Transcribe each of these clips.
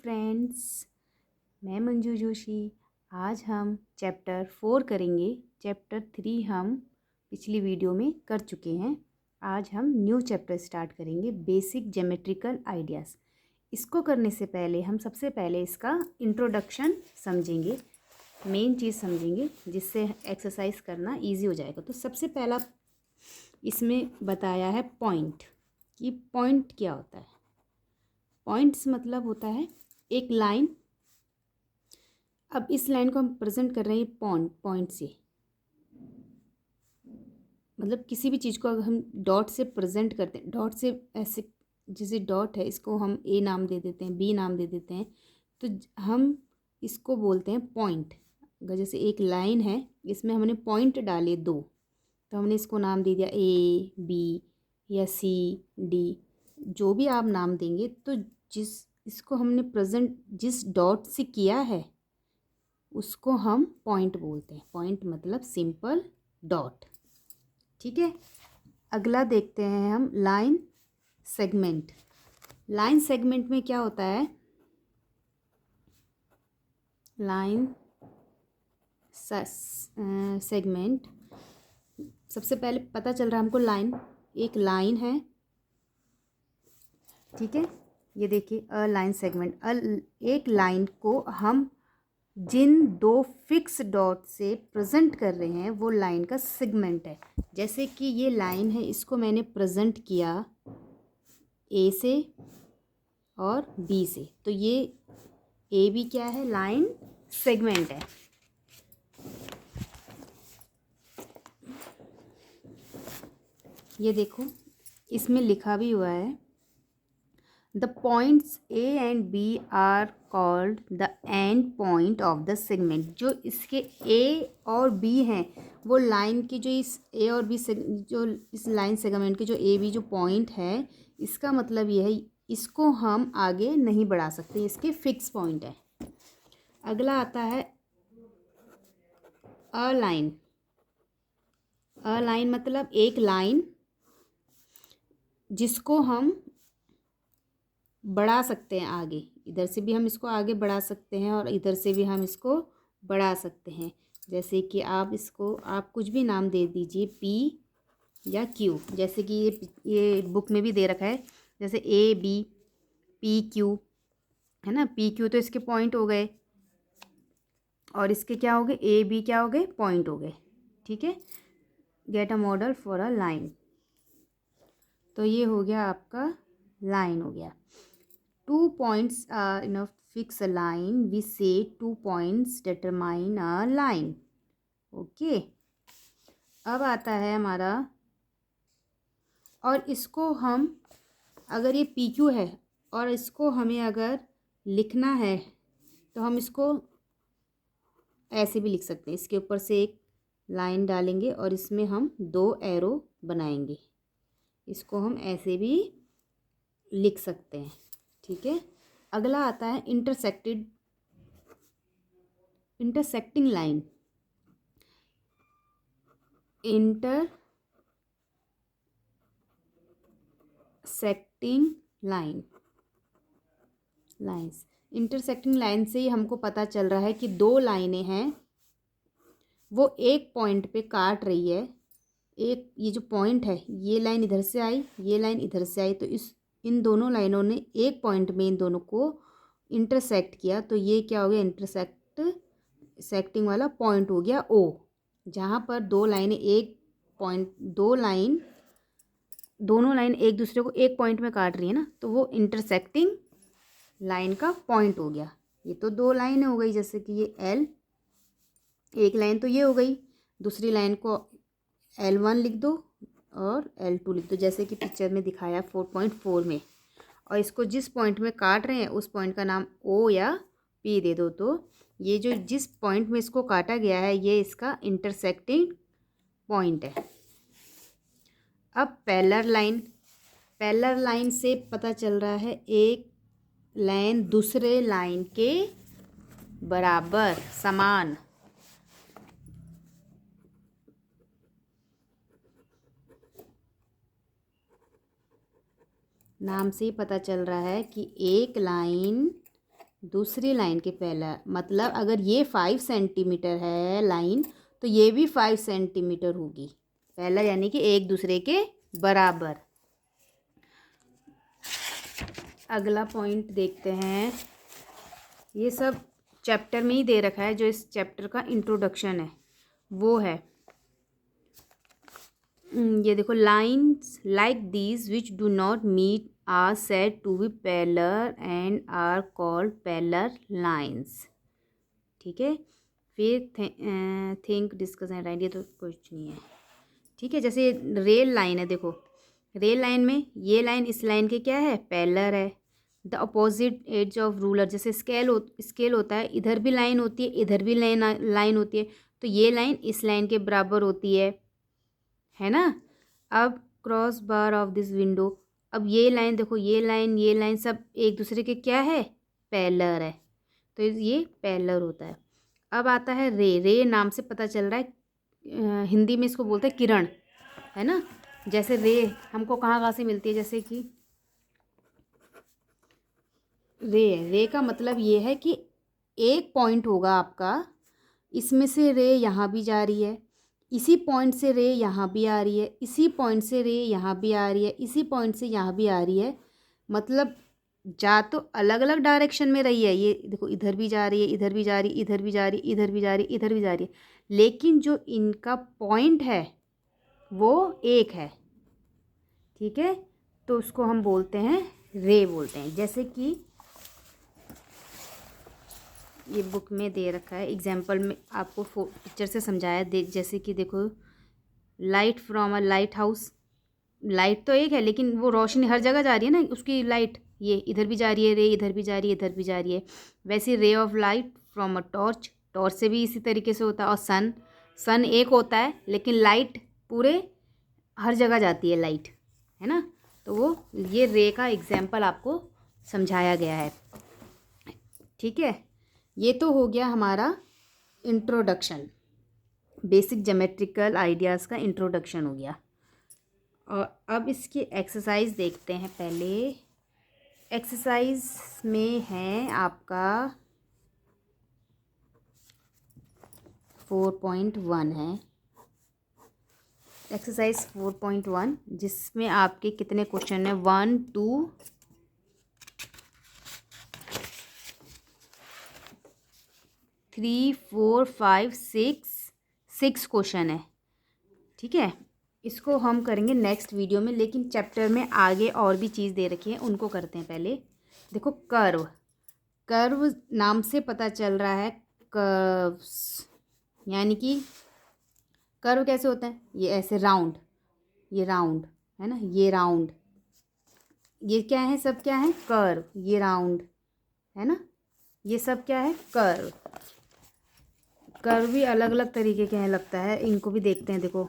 Friends, मैं मंजू जोशी। आज हम चैप्टर 4 करेंगे। चैप्टर 3 हम पिछली वीडियो में कर चुके हैं। आज हम न्यू चैप्टर स्टार्ट करेंगे, बेसिक ज्योमेट्रिकल आइडियाज़। इसको करने से पहले हम सबसे पहले इसका इंट्रोडक्शन समझेंगे, मेन चीज़ समझेंगे, जिससे एक्सरसाइज करना इजी हो जाएगा। तो सबसे पहला इसमें बताया है पॉइंट, कि पॉइंट क्या होता है। पॉइंट्स मतलब होता है एक लाइन। अब इस लाइन को हम प्रेजेंट कर रहे हैं पॉइंट से, मतलब किसी भी चीज़ को अगर हम डॉट से प्रेजेंट करते हैं, डॉट से ऐसे, जैसे डॉट है इसको हम ए नाम दे देते हैं, बी नाम दे देते हैं, तो हम इसको बोलते हैं पॉइंट। अगर जैसे एक लाइन है, इसमें हमने पॉइंट डाले 2, तो हमने इसको नाम दे दिया ए, बी या सी, डी, जो भी आप नाम देंगे। तो इसको हमने प्रेजेंट जिस डॉट से किया है उसको हम पॉइंट बोलते हैं। पॉइंट मतलब सिंपल डॉट, ठीक है। अगला देखते हैं हम लाइन सेगमेंट। लाइन सेगमेंट में क्या होता है? लाइन सेगमेंट, सबसे पहले पता चल रहा है हमको लाइन, एक लाइन है, ठीक है। ये देखिए अ लाइन सेगमेंट, एक लाइन को हम जिन 2 फिक्स डॉट से प्रेजेंट कर रहे हैं वो लाइन का सेगमेंट है। जैसे कि ये लाइन है, इसको मैंने प्रेजेंट किया ए से और बी से, तो ये ए बी क्या है? लाइन सेगमेंट है। ये देखो इसमें लिखा भी हुआ है, the points A and B are called the end point of the segment. जो इसके ए और बी हैं वो लाइन की, जो इस ए और बी से, जो इस लाइन सेगमेंट के जो ए बी जो पॉइंट है, इसका मतलब ये है इसको हम आगे नहीं बढ़ा सकते, इसके फिक्स पॉइंट है। अगला आता है अ लाइन। अ लाइन मतलब एक लाइन जिसको हम बढ़ा सकते हैं आगे, इधर से भी हम इसको आगे बढ़ा सकते हैं और इधर से भी हम इसको बढ़ा सकते हैं। जैसे कि आप कुछ भी नाम दे दीजिए, पी या क्यू, जैसे कि ये बुक में भी दे रखा है, जैसे ए बी पी क्यू, है ना। पी क्यू तो इसके पॉइंट हो गए, और इसके क्या हो गए? ए बी क्या हो गए? पॉइंट हो गए, ठीक है। Get a model for a line, तो ये हो गया आपका लाइन हो गया। 2 points are in a fixed line, we say 2 points determine a line, okay. अब आता है हमारा, और इसको हम, अगर ये पी क्यू है और इसको हमें अगर लिखना है तो हम इसको ऐसे भी लिख सकते हैं। इसके ऊपर से एक लाइन डालेंगे और इसमें हम 2 एरो बनाएंगे, इसको हम ऐसे भी लिख सकते हैं, ठीक है। अगला आता है इंटरसेक्टिंग लाइन। इंटरसेक्टिंग लाइन से ही हमको पता चल रहा है कि 2 लाइनें हैं, वो एक पॉइंट पे काट रही है। एक ये जो पॉइंट है, ये लाइन इधर से आई, ये लाइन इधर से आई, तो इन दोनों लाइनों ने एक पॉइंट में इन दोनों को इंटरसेक्ट किया, तो ये क्या हो गया? इंटरसेक्टिंग वाला पॉइंट हो गया ओ। जहाँ पर 2 लाइनें एक पॉइंट, दोनों लाइन एक दूसरे को एक पॉइंट में काट रही है ना, तो वो इंटरसेक्टिंग लाइन का पॉइंट हो गया। ये तो 2 लाइन हो गई, जैसे कि ये एल, एक लाइन तो ये हो गई, दूसरी लाइन को L1 लिख दो और L2 लिख दो, जैसे कि पिक्चर में दिखाया 4.4 में। और इसको जिस पॉइंट में काट रहे हैं उस पॉइंट का नाम O या P दे दो, तो ये जो जिस पॉइंट में इसको काटा गया है ये इसका इंटरसेक्टिंग पॉइंट है। अब पैरेलल लाइन से पता चल रहा है एक लाइन दूसरे लाइन के बराबर, समान। नाम से ही पता चल रहा है कि एक लाइन दूसरी लाइन के पहला, मतलब अगर ये 5 सेंटीमीटर है लाइन, तो ये भी 5 सेंटीमीटर होगी। पहला यानी कि एक दूसरे के बराबर। अगला पॉइंट देखते हैं। ये सब चैप्टर में ही दे रखा है, जो इस चैप्टर का इंट्रोडक्शन है वो है। ये देखो, lines like these which do not meet are said to be parallel and are called parallel lines. ठीक है, फिर थिंक, डिस्कस एंड राइट, ये तो कुछ नहीं है। ठीक है, जैसे रेल लाइन है, देखो रेल लाइन में ये लाइन इस लाइन के क्या है, पैरेलल है। The opposite edge of ruler, जैसे स्केल होता है, इधर भी लाइन होती है, इधर भी लाइन होती है, तो ये लाइन इस लाइन के बराबर होती है ना। अब cross bar of this window, अब ये लाइन देखो, ये लाइन सब एक दूसरे के क्या है, पैरेलल है, तो ये पैरेलल होता है। अब आता है रे नाम से पता चल रहा है, हिंदी में इसको बोलते हैं किरण, है ना। जैसे रे हमको कहाँ से मिलती है, जैसे कि रे का मतलब ये है कि एक पॉइंट होगा आपका, इसमें से रे यहाँ भी जा रही है, इसी पॉइंट से रे यहाँ भी आ रही है, इसी पॉइंट से रे यहाँ भी आ रही है, इसी पॉइंट से यहाँ भी आ रही है। मतलब जा तो अलग अलग डायरेक्शन में रही है, ये देखो इधर भी जा रही है, इधर भी जा रही है, इधर भी जा रही है, इधर भी जा रही है, इधर भी जा रही है, लेकिन जो इनका पॉइंट है वो एक है। ठीक है, तो उसको हम बोलते हैं रे बोलते हैं। जैसे कि ये बुक में दे रखा है, एग्जाम्पल में आपको पिक्चर से समझाया जैसे कि देखो, light from a light house, light तो एक है लेकिन वो रोशनी हर जगह जा रही है ना, उसकी लाइट ये इधर भी जा रही है, रे इधर भी जा रही है, इधर भी जा रही है। वैसे ray of light from a torch, torch से भी इसी तरीके से होता है। और सन एक होता है लेकिन लाइट पूरे हर जगह जाती है लाइट, है ना। तो वो ये रे का एग्जाम्पल आपको समझाया गया है। ठीक है, ये तो हो गया हमारा इंट्रोडक्शन, बेसिक ज्योमेट्रिकल आइडियाज़ का इंट्रोडक्शन हो गया। और अब इसकी एक्सरसाइज देखते हैं। पहले एक्सरसाइज में है आपका 4.1 है, एक्सरसाइज 4.1, जिसमें आपके कितने क्वेश्चन हैं, 1 2 3 4 5 6 क्वेश्चन है। ठीक है, इसको हम करेंगे नेक्स्ट वीडियो में, लेकिन चैप्टर में आगे और भी चीज़ दे रखी है, उनको करते हैं। पहले देखो, कर्व नाम से पता चल रहा है, कर्व्स यानी कि कर्व कैसे होता है, ये ऐसे राउंड, ये राउंड है ना, ये राउंड, ये क्या है, सब क्या है, कर्व, ये राउंड है ना, ये सब क्या है, कर्व। कर्व भी अलग अलग तरीके के हैं लगता है, इनको भी देखते हैं। देखो,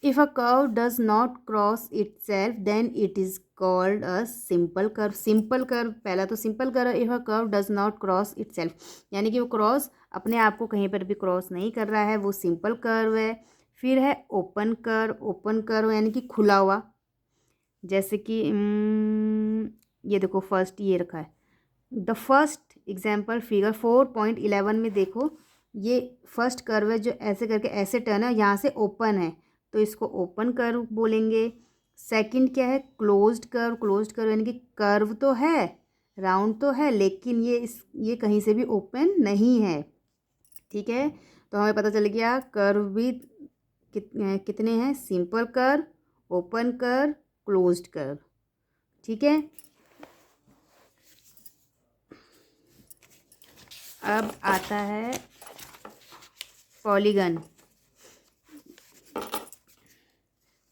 if a curve does not cross itself then it is called a simple curve। Simple curve, पहला तो simple curve, if a curve does not cross itself, यानी कि वो क्रॉस अपने आप को कहीं पर भी क्रॉस नहीं कर रहा है, वो सिंपल कर्व है। फिर है ओपन कर्व यानी कि खुला हुआ, जैसे कि ये देखो फर्स्ट ये रखा है, द फर्स्ट एग्जाम्पल फिगर 4.11 में देखो, ये फर्स्ट कर्व है जो ऐसे करके ऐसे टर्न है, यहाँ से ओपन है तो इसको ओपन कर्व बोलेंगे। सेकंड क्या है, क्लोज्ड कर्व यानी कि कर्व तो है, राउंड तो है, लेकिन ये कहीं से भी ओपन नहीं है। ठीक है, तो हमें पता चल गया कर्व भी कितने हैं, simple curve, open curve, closed curve. ठीक है, अब आता है पॉलीगन,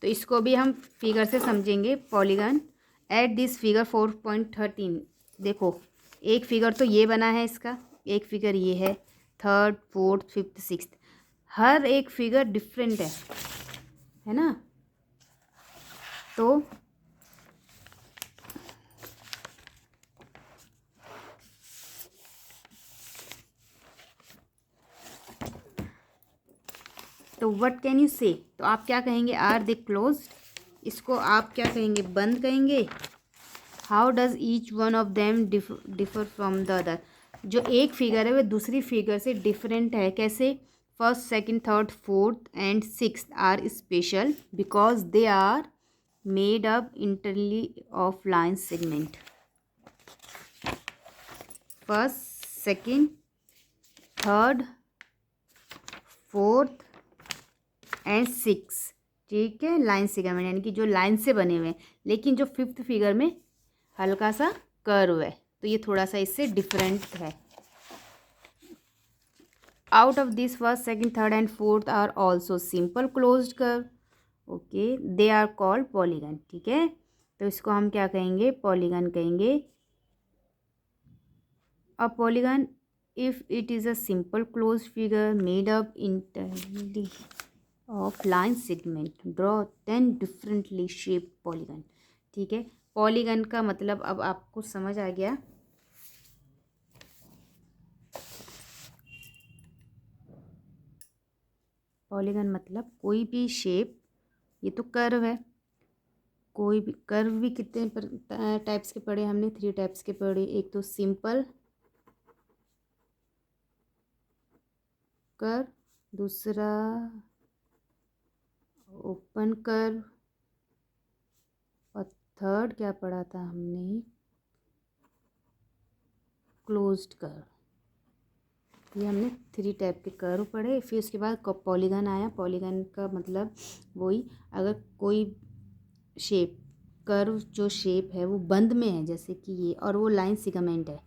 तो इसको भी हम फिगर से समझेंगे। पॉलीगन एट दिस फिगर 4.13, देखो एक फिगर तो ये बना है इसका, एक फिगर ये है, थर्ड फोर्थ फिफ्थ सिक्स्थ, हर एक फिगर डिफरेंट है ना। तो व्हाट कैन यू से, तो आप क्या कहेंगे, आर दे क्लोज्ड, इसको आप क्या कहेंगे, बंद कहेंगे, how does each one of them differ from the other. जो एक फिगर है वह दूसरी फिगर से डिफरेंट है। कैसे? First, second, third, fourth and sixth are special because they are made up entirely of line segment. First, second, third, fourth and six, ठीक है, लाइन सेगमेंट यानी कि जो लाइन से बने हुए हैं। लेकिन जो फिफ्थ फिगर में हल्का सा कर्व है, तो ये थोड़ा सा इससे डिफरेंट है। Out of this first, second, third and fourth are also simple closed curve, okay, they are called polygon, ठीक है। तो इसको हम क्या कहेंगे? पॉलीगन कहेंगे। A polygon if it is a simple closed figure made up entirely of line segment, draw 10 differently shaped polygon, ठीक है। पॉलीगन का मतलब अब आपको समझ आ गया। पॉलीगन मतलब कोई भी शेप, ये तो कर्व है, कोई भी कर्व भी कितने टाइप्स के पढ़े हमने? 3 टाइप्स के पढ़े। एक तो सिंपल कर्व, दूसरा ओपन कर्व, और थर्ड क्या पढ़ा था हमने? Closed curve. ये हमने 3 टाइप के कर्व पढ़े। फिर उसके बाद पॉलीगन आया। पॉलीगन का मतलब वही, अगर कोई शेप, कर्व जो शेप है वो बंद में है, जैसे कि ये, और वो लाइन सेगमेंट है।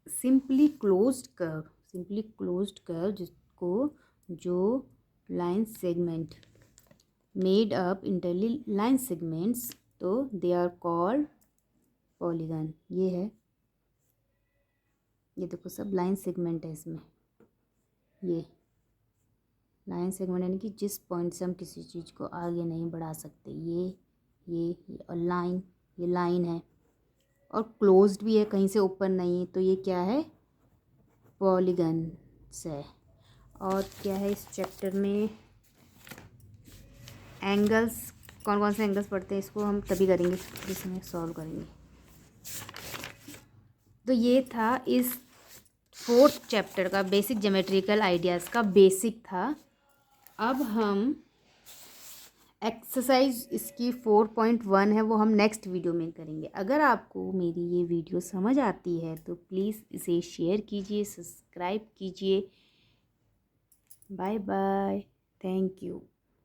सिंपली क्लोज्ड कर्व जिसको, जो line segment made up इंटरली line segments, तो दे आर कॉल्ड पॉलीगन। ये है, ये देखो सब लाइन सेगमेंट है इसमें। ये लाइन सेगमेंट यानी कि जिस पॉइंट से हम किसी चीज़ को आगे नहीं बढ़ा सकते। ये और लाइन, ये लाइन है, और क्लोज्ड भी है, कहीं से ओपन नहीं है, तो ये क्या है? पॉलीगन है। और क्या है इस चैप्टर में? एंगल्स, कौन कौन से एंगल्स पढ़ते हैं इसको हम तभी करेंगे जिसमें सॉल्व करेंगे। तो ये था इस 4th चैप्टर का बेसिक ज्योमेट्रिकल आइडियाज़ का बेसिक था। अब हम एक्सरसाइज इसकी 4.1 है, वो हम नेक्स्ट वीडियो में करेंगे। अगर आपको मेरी ये वीडियो समझ आती है तो प्लीज़ इसे शेयर कीजिए, सब्सक्राइब कीजिए। Bye bye, thank you.